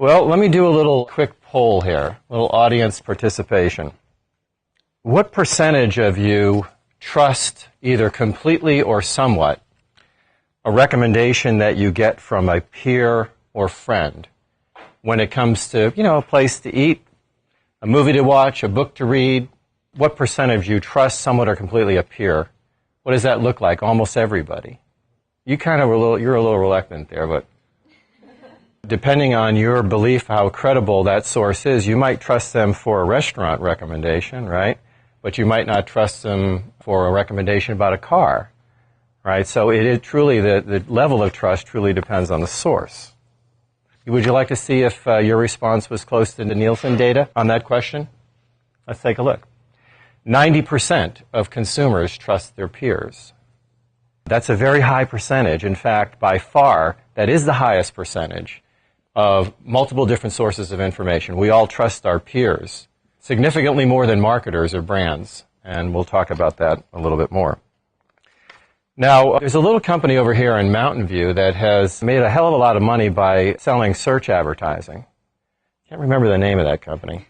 Well, let me do a little quick poll here, a little audience participation. What percentage of you trust either completely or somewhat a recommendation that you get from a peer or friend when it comes to, a place to eat, a movie to watch, a book to read? What percentage you trust somewhat or completely a peer? What does that look like? Almost everybody. You're a little reluctant there, but depending on your belief how credible that source is, you might trust them for a restaurant recommendation, right? But you might not trust them for a recommendation about a car, right? So it truly, the level of trust truly depends on the source. Would you like to see if your response was close to the Nielsen data on that question? Let's take a look. 90% of consumers trust their peers. That's a very high percentage. In fact, by far, that is the highest percentage of multiple different sources of information. We all trust our peers, significantly more than marketers or brands, and we'll talk about that a little bit more. Now, there's a little company over here in Mountain View that has made a hell of a lot of money by selling search advertising. Can't remember the name of that company.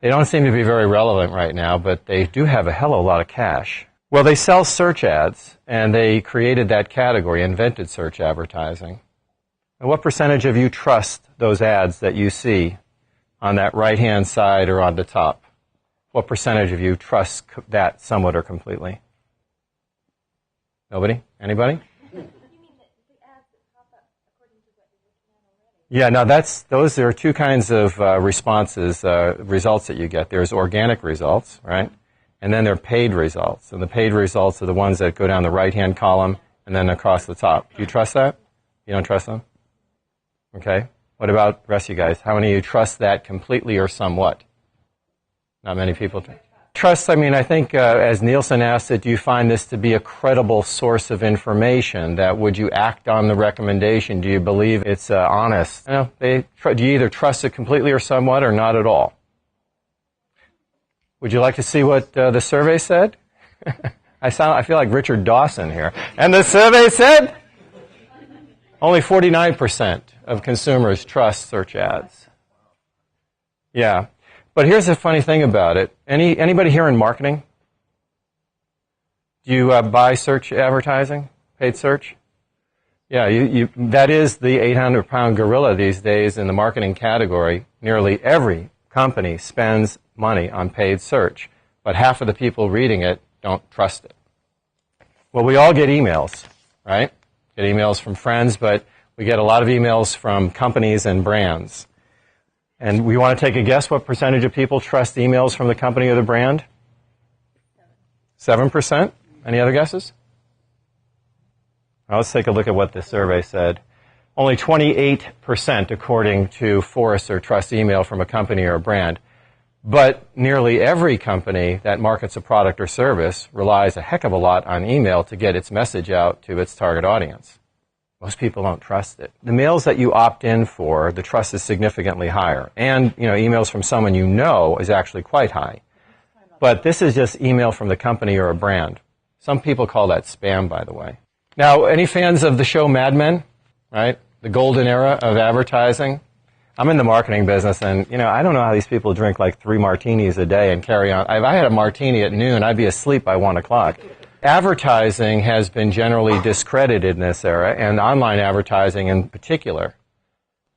They don't seem to be very relevant right now, but they do have a hell of a lot of cash. Well, they sell search ads, and they created that category, invented search advertising. And what percentage of you trust those ads that you see on that right-hand side or on the top? What percentage of you trust that somewhat or completely? Nobody? Anybody? You mean the ads that pop up according to what you're looking at already? Yeah, no, those are two kinds of results that you get. There's organic results, right? And then there are paid results. And the paid results are the ones that go down the right-hand column and then across the top. Do you trust that? You don't trust them? Okay. What about the rest of you guys? How many of you trust that completely or somewhat? Not many people do. Trust, I think, as Nielsen asked it, do you find this to be a credible source of information? That would you act on the recommendation? Do you believe it's honest? Do you either trust it completely or somewhat or not at all? Would you like to see what the survey said? I feel like Richard Dawson here. And the survey said only 49% of consumers trust search ads. Yeah. But here's the funny thing about it. Anybody here in marketing? Do you buy search advertising, paid search? Yeah, that is the 800-pound gorilla these days in the marketing category. Nearly every company spends money on paid search, but half of the people reading it don't trust it. Well, we all get emails, right? Get emails from friends, but we get a lot of emails from companies and brands. And we want to take a guess what percentage of people trust emails from the company or the brand? 7%? Any other guesses? Well, let's take a look at what the survey said. Only 28%, according to Forrester, trust email from a company or a brand. But nearly every company that markets a product or service relies a heck of a lot on email to get its message out to its target audience. Most people don't trust it. The mails that you opt in for, the trust is significantly higher. And, emails from someone you know is actually quite high. But this is just email from the company or a brand. Some people call that spam, by the way. Now, any fans of the show Mad Men? Right? The golden era of advertising. I'm in the marketing business, and, I don't know how these people drink like 3 martinis a day and carry on. If I had a martini at noon, I'd be asleep by 1 o'clock. Advertising has been generally discredited in this era, and online advertising in particular.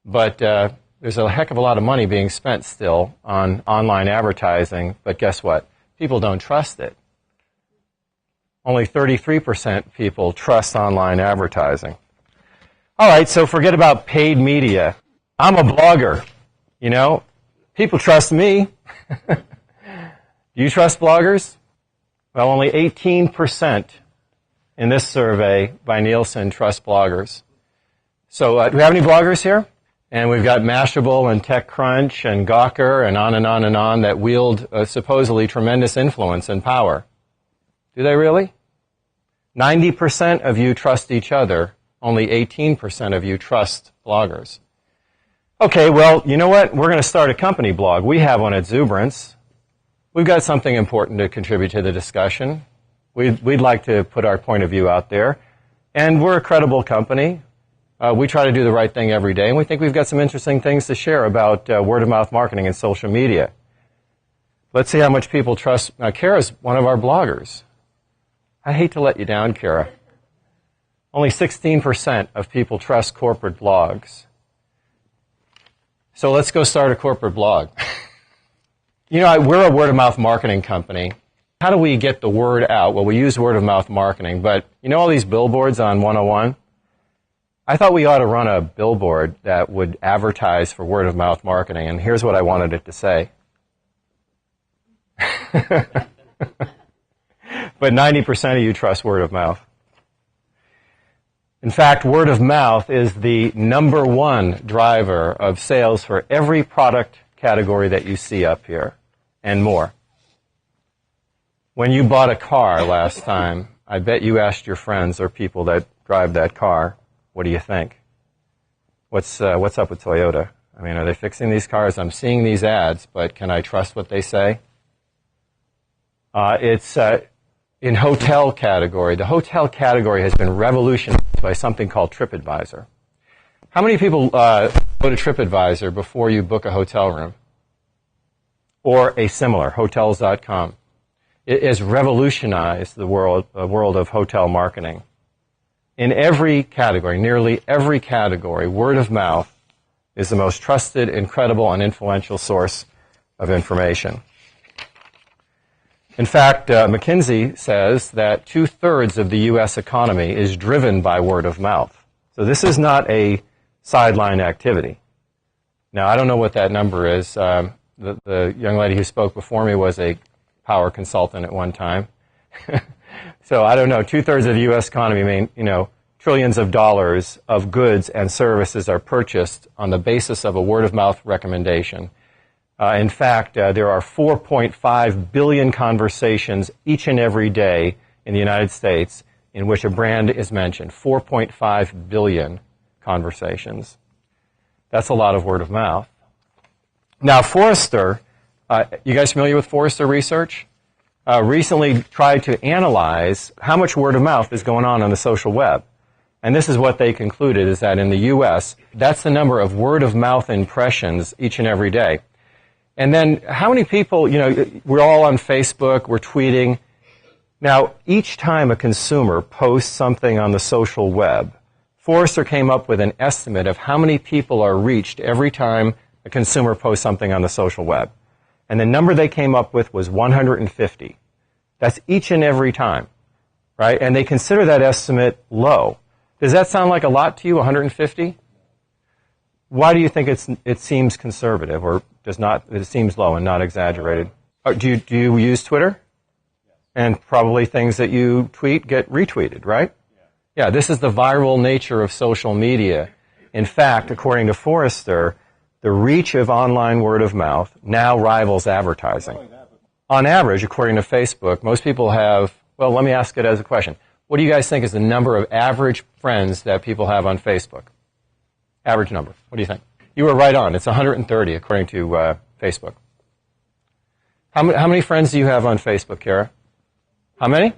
But there's a heck of a lot of money being spent still on online advertising, but guess what? People don't trust it. Only 33% people trust online advertising. All right, so forget about paid media. I'm a blogger, People trust me. Do you trust bloggers? Well, only 18% in this survey by Nielsen trust bloggers. So do we have any bloggers here? And we've got Mashable and TechCrunch and Gawker and on and on and on that wield supposedly tremendous influence and power. Do they really? 90% of you trust each other. Only 18% of you trust bloggers. Okay, well, you know what? We're going to start a company blog. We have one at Zuberance. We've got something important to contribute to the discussion. We'd like to put our point of view out there. And we're a credible company. We try to do the right thing every day, and we think we've got some interesting things to share about word-of-mouth marketing and social media. Let's see how much people trust. Now, Kara's one of our bloggers. I hate to let you down, Kara. Only 16% of people trust corporate blogs. So let's go start a corporate blog. You know, we're a word-of-mouth marketing company. How do we get the word out? Well, we use word-of-mouth marketing, but you know all these billboards on 101? I thought we ought to run a billboard that would advertise for word-of-mouth marketing, and here's what I wanted it to say. But 90% of you trust word of mouth. In fact, word of mouth is the number one driver of sales for every product category that you see up here, and more. When you bought a car last time, I bet you asked your friends or people that drive that car, what do you think? What's up with Toyota? I mean, are they fixing these cars? I'm seeing these ads, but can I trust what they say? It's in hotel category. The hotel category has been revolutionized by something called TripAdvisor. How many people go to TripAdvisor before you book a hotel room? Or a similar, Hotels.com. It has revolutionized the world of hotel marketing. In every category, nearly every category, word of mouth is the most trusted, incredible, and influential source of information. In fact, McKinsey says that 2/3 of the U.S. economy is driven by word of mouth. So this is not a sideline activity. Now, I don't know what that number is. The young lady who spoke before me was a power consultant at one time. So I don't know. 2/3 of the U.S. economy mean, trillions of dollars of goods and services are purchased on the basis of a word-of-mouth recommendation. In fact, there are 4.5 billion conversations each and every day in the United States in which a brand is mentioned. 4.5 billion conversations. That's a lot of word of mouth. Now, Forrester, you guys familiar with Forrester research? Recently tried to analyze how much word of mouth is going on the social web. And this is what they concluded, is that in the U.S., that's the number of word of mouth impressions each and every day. And then how many people, we're all on Facebook, we're tweeting. Now, each time a consumer posts something on the social web, Forrester came up with an estimate of how many people are reached every time a consumer posts something on the social web. And the number they came up with was 150. That's each and every time, right? And they consider that estimate low. Does that sound like a lot to you, 150? Why do you think it seems conservative, or it seems low and not exaggerated? Do you use Twitter? And probably things that you tweet get retweeted, right? Yeah, this is the viral nature of social media. In fact, according to Forrester, the reach of online word of mouth now rivals advertising. On average, according to Facebook, most people have, well, let me ask it as a question. What do you guys think is the number of average friends that people have on Facebook? Average number. What do you think? You were right on. It's 130, according to Facebook. How many friends do you have on Facebook, Kara? How many?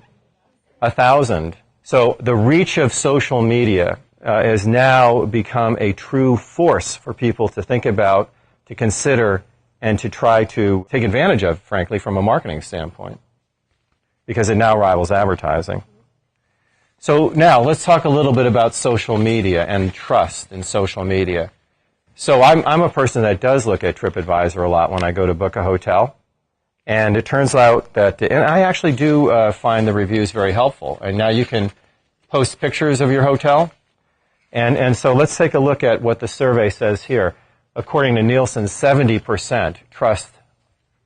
1,000. So the reach of social media has now become a true force for people to think about, to consider, and to try to take advantage of, frankly, from a marketing standpoint, because it now rivals advertising. So now let's talk a little bit about social media and trust in social media. So I'm a person that does look at TripAdvisor a lot when I go to book a hotel. And it turns out that, and I actually do find the reviews very helpful. And now you can post pictures of your hotel. And so let's take a look at what the survey says here. According to Nielsen, 70% trust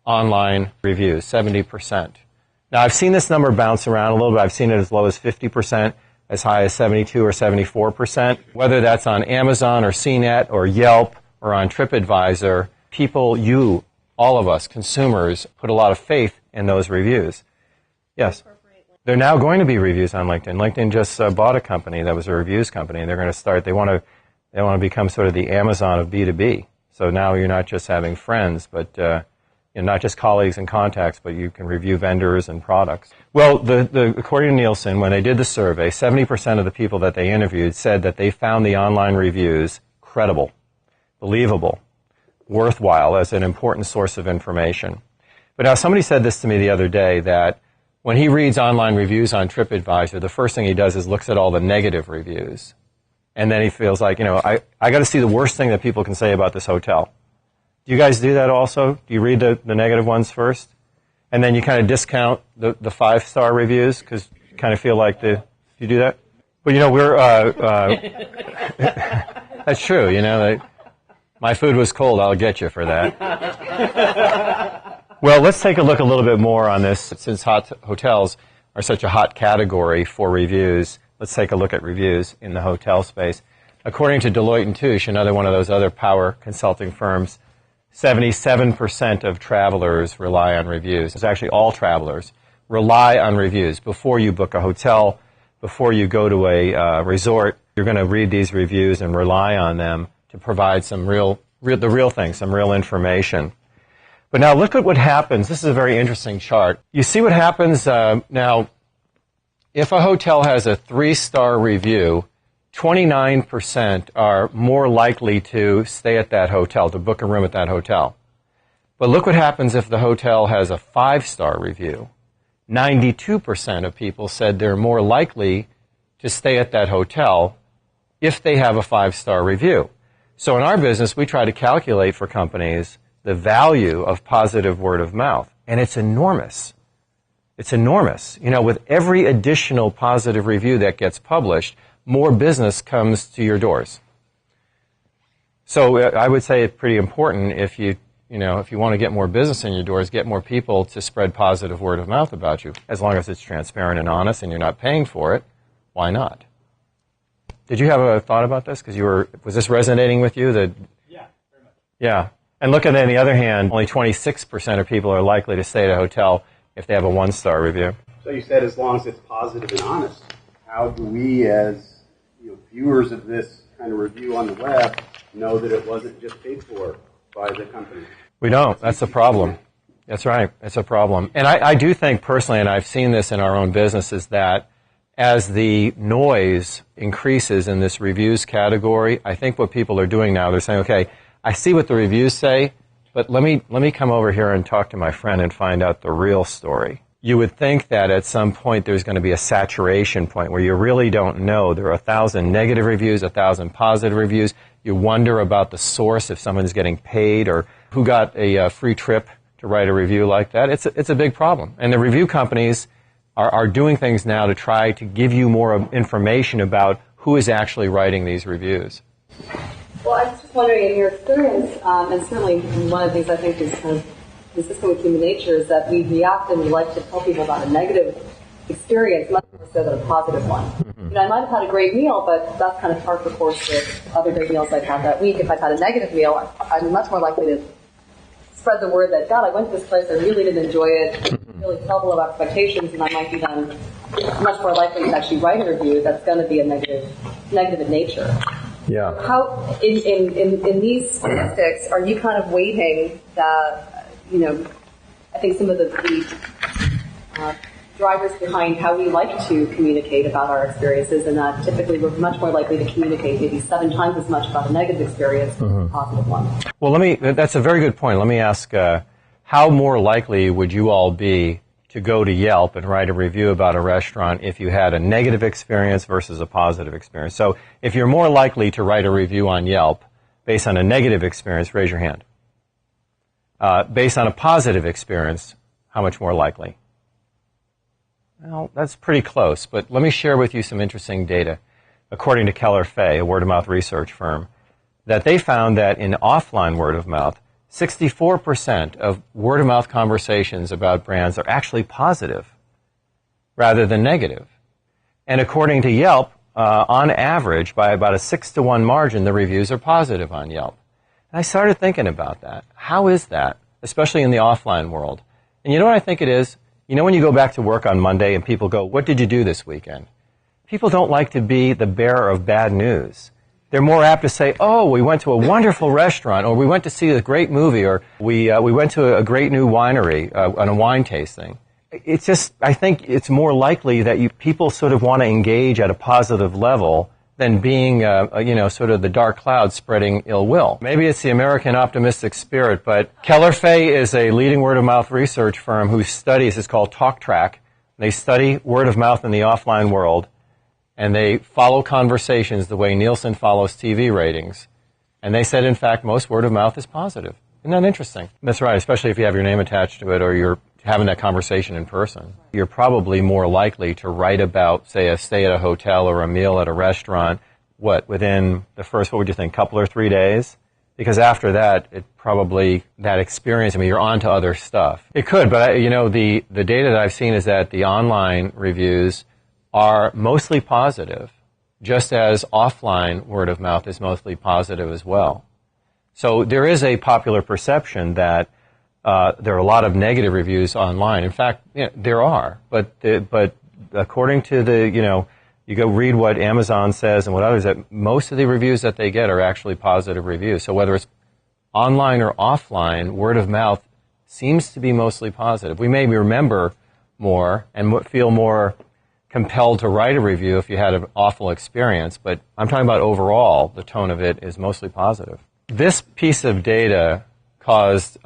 online reviews, 70%. Now, I've seen this number bounce around a little bit. I've seen it as low as 50%, as high as 72 or 74%. Whether that's on Amazon or CNET or Yelp or on TripAdvisor, people, all of us, consumers, put a lot of faith in those reviews. Yes? They're now going to be reviews on LinkedIn. LinkedIn just bought a company that was a reviews company, and they're going to start, they want to become sort of the Amazon of B2B. So now you're not just having friends, but not just colleagues and contacts, but you can review vendors and products. Well, according to Nielsen, when they did the survey, 70% of the people that they interviewed said that they found the online reviews credible, believable, worthwhile as an important source of information. But now somebody said this to me the other day, that when he reads online reviews on TripAdvisor, the first thing he does is looks at all the negative reviews. And then he feels like, I got to see the worst thing that people can say about this hotel. Do you guys do that also? Do you read the negative ones first? And then you kind of discount the 5-star reviews because you kind of feel like do you do that? Well, we're, that's true, my food was cold, I'll get you for that. Well, let's take a look a little bit more on this. Since hotels are such a hot category for reviews, let's take a look at reviews in the hotel space. According to Deloitte & Touche, another one of those other power consulting firms, 77% of travelers rely on reviews. It's actually all travelers rely on reviews. Before you book a hotel, before you go to a resort, you're going to read these reviews and rely on them to provide some real information. But now look at what happens. This is a very interesting chart. You see what happens now. If a hotel has a 3-star review, 29% are more likely to stay at that hotel, to book a room at that hotel. But look what happens if the hotel has a 5-star review. 92% of people said they're more likely to stay at that hotel if they have a 5-star review. So in our business, we try to calculate for companies the value of positive word of mouth, and it's enormous. It's enormous. With every additional positive review that gets published, more business comes to your doors. So I would say it's pretty important if you want to get more business in your doors, get more people to spread positive word of mouth about you. As long as it's transparent and honest and you're not paying for it, why not? Did you have a thought about this? Was this resonating with you? Yeah, very much. Yeah. And look at it, on the other hand, only 26% of people are likely to stay at a hotel if they have a 1-star review. So you said as long as it's positive and honest. How do we, as viewers of this kind of review on the web, know that it wasn't just paid for by the company? We don't. That's the problem. That's right. It's a problem. And I do think personally, and I've seen this in our own business, is that as the noise increases in this reviews category, I think what people are doing now, they're saying, okay, I see what the reviews say, but let me come over here and talk to my friend and find out the real story. You would think that at some point there's going to be a saturation point where you really don't know. There are 1,000 negative reviews, 1,000 positive reviews. You wonder about the source, if someone's getting paid or who got a free trip to write a review like that. It's a big problem. And the review companies are doing things now to try to give you more information about who is actually writing these reviews. Well, I was just wondering, in your experience, and certainly one of the things I think is kind of consistent with human nature, is that we react and we like to tell people about a negative experience much more so than a positive one. Mm-hmm. I might have had a great meal, but that's kind of par for course with other great meals I've had that week. If I've had a negative meal, I'm much more likely to spread the word that, God, I went to this place, I really didn't enjoy it, really fell below expectations, and I might be then much more likely to actually write a review that's going to be a negative in nature. Yeah. How, in these statistics, are you kind of weighting that, I think some of the drivers behind how we like to communicate about our experiences, and that typically we're much more likely to communicate maybe 7 times as much about a negative experience than a positive one? Well, that's a very good point. Let me ask, how more likely would you all be to go to Yelp and write a review about a restaurant if you had a negative experience versus a positive experience? So if you're more likely to write a review on Yelp based on a negative experience, raise your hand. Based on a positive experience, how much more likely? Well, that's pretty close, but let me share with you some interesting data. According to Keller Fay, a word-of-mouth research firm, that they found that in offline word-of-mouth, 64% of word-of-mouth conversations about brands are actually positive rather than negative. And according to Yelp, on average, by about a 6-to-1 margin, the reviews are positive on Yelp. And I started thinking about that. How is that, especially in the offline world? And you know what I think it is? When you go back to work on Monday and people go, what did you do this weekend? People don't like to be the bearer of bad news. they're more apt to say, oh, we went to a wonderful restaurant, or we went to see a great movie, or we went to a great new winery on a wine tasting. It's just, I think it's more likely that people sort of want to engage at a positive level than being, sort of the dark cloud spreading ill will. Maybe it's the American optimistic spirit, but Keller Fay is a leading word-of-mouth research firm whose studies is called TalkTrack. They study word of mouth in the offline world, and they follow conversations the way Nielsen follows TV ratings. And they said, in fact, most word of mouth is positive. Isn't that interesting? That's right, especially if you have your name attached to it or you're having that conversation in person. You're probably more likely to write about, say, a stay at a hotel or a meal at a restaurant, within the first, what would you think, couple or 3 days? Because after that, that experience, you're on to other stuff. It could, but the data that I've seen is that the online reviews are mostly positive, just as offline word of mouth is mostly positive as well. So there is a popular perception that there are a lot of negative reviews online. In fact, there are, but according to you go read what Amazon says and what others, that most of the reviews that they get are actually positive reviews. So whether it's online or offline, word of mouth seems to be mostly positive. We may remember more and feel more compelled to write a review if you had an awful experience, but I'm talking about overall, the tone of it is mostly positive. This piece of data caused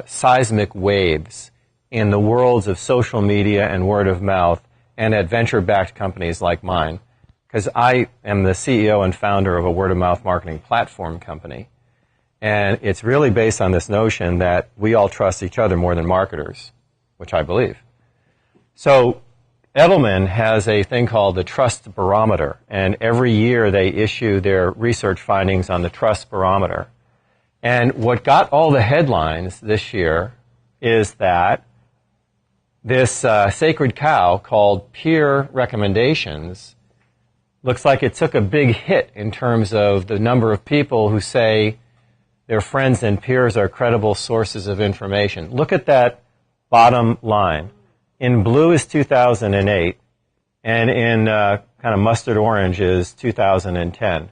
seismic waves in the worlds of social media and word of mouth and at venture-backed companies like mine, because I am the CEO and founder of a word-of-mouth marketing platform company, and it's really based on this notion that we all trust each other more than marketers, which I believe. So Edelman has a thing called the Trust Barometer, and every year they issue their research findings on the Trust Barometer. And what got all the headlines this year is that this sacred cow called peer recommendations looks like it took a big hit in terms of the number of people who say their friends and peers are credible sources of information. Look at that bottom line. In blue is 2008, and in kind of mustard orange is 2010.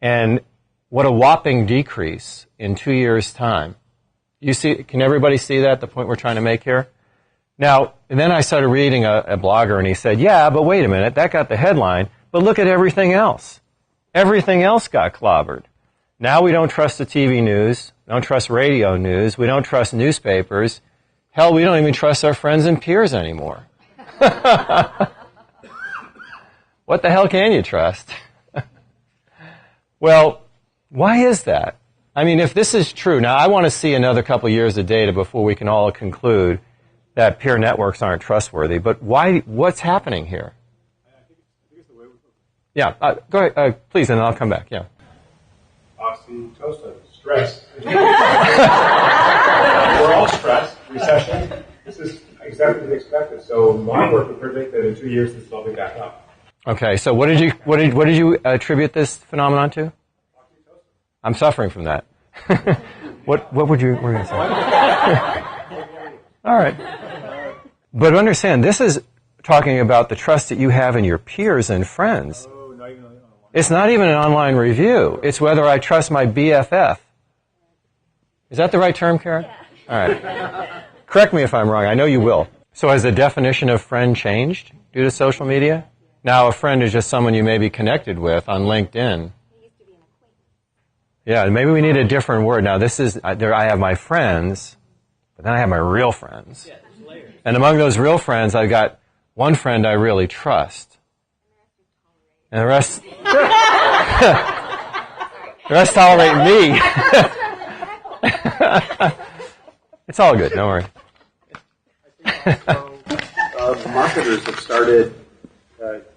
And what a whopping decrease in 2 years' time. Can everybody see that, the point we're trying to make here? Now, and then I started reading a blogger, and he said, yeah, but wait a minute, that got the headline, but look at everything else. Everything else got clobbered. Now we don't trust the TV news, don't trust radio news, we don't trust newspapers. Hell, we don't even trust our friends and peers anymore. What the hell can you trust? Well, why is that? If this is true, now I want to see another couple of years of data before we can all conclude that peer networks aren't trustworthy, but what's happening here? I think it's the way we look. Yeah, go ahead, please, and I'll come back, yeah. Oxytocin, stress. We're all stressed, recession. This is exactly what we expected. So my work would predict that in 2 years this will be back up. Okay, so what did you attribute this phenomenon to? Oxytocin. I'm suffering from that. What were you going to say? All right. But understand, this is talking about the trust that you have in your peers and friends. Oh, not even online. It's not even an online review. It's whether I trust my BFF. Is that the right term, Karen? Yeah. All right. Correct me if I'm wrong. I know you will. So has the definition of friend changed due to social media? Now a friend is just someone you may be connected with on LinkedIn. It used to be an acquaintance. Yeah, maybe we need a different word. Now this is, I have my friends, but then I have my real friends. And among those real friends, I've got one friend I really trust. And the rest, the rest tolerate me. It's all good, don't worry. Marketers have started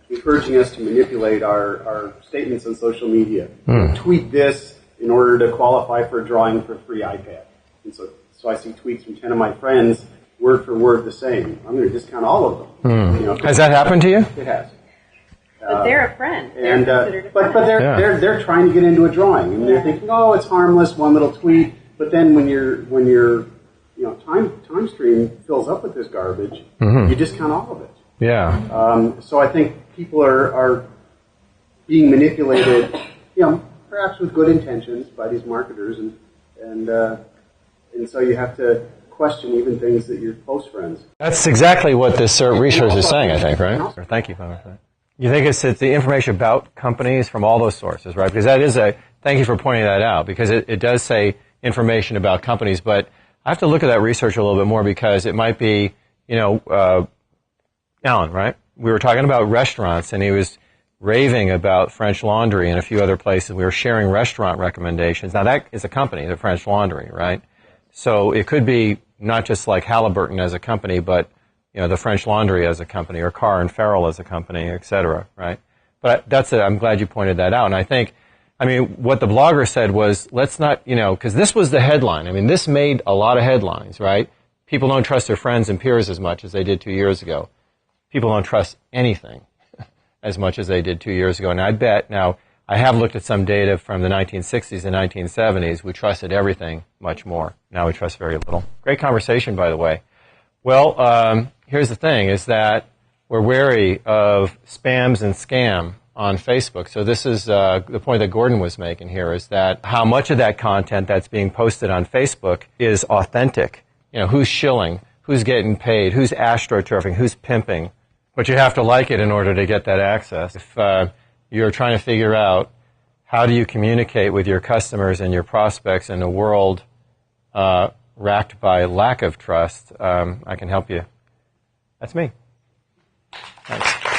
encouraging us to manipulate our statements on social media. Tweet this in order to qualify for a drawing for a free iPad. And so I see tweets from 10 of my friends, word for word the same. I'm going to discount all of them. Has that happened to you? It has. But they're a friend. They're And considered a but friend. they're trying to get into a drawing, and they're thinking, oh, it's harmless, one little tweet. But then when your time stream fills up with this garbage, you discount all of it. Yeah. So I think people are being manipulated perhaps with good intentions by these marketers, and so you have to question even things that your close friends. That's exactly what this research is saying, I think, right? Thank you for that. You think it's the information about companies from all those sources, right? Because that is thank you for pointing that out, because it does say information about companies, but I have to look at that research a little bit more because it might be, Alan, right? We were talking about restaurants, and he was raving about French Laundry and a few other places. We were sharing restaurant recommendations. Now, that is a company, the French Laundry, right? So it could be not just like Halliburton as a company, but the French Laundry as a company, or Carr and Farrell as a company, et cetera, right? But I'm glad you pointed that out. And I think, what the blogger said was, let's not, because this was the headline. This made a lot of headlines, right? People don't trust their friends and peers as much as they did 2 years ago. People don't trust anything as much as they did 2 years ago. And I bet, now, I have looked at some data from the 1960s and 1970s. We trusted everything much more. Now we trust very little. Great conversation, by the way. Well, here's the thing, is that we're wary of spams and scam on Facebook. So this is the point that Gordon was making here, is that how much of that content that's being posted on Facebook is authentic. Who's shilling, who's getting paid, who's astroturfing, who's pimping. But you have to like it in order to get that access. If you're trying to figure out how do you communicate with your customers and your prospects in a world racked by lack of trust, I can help you. That's me. Thanks.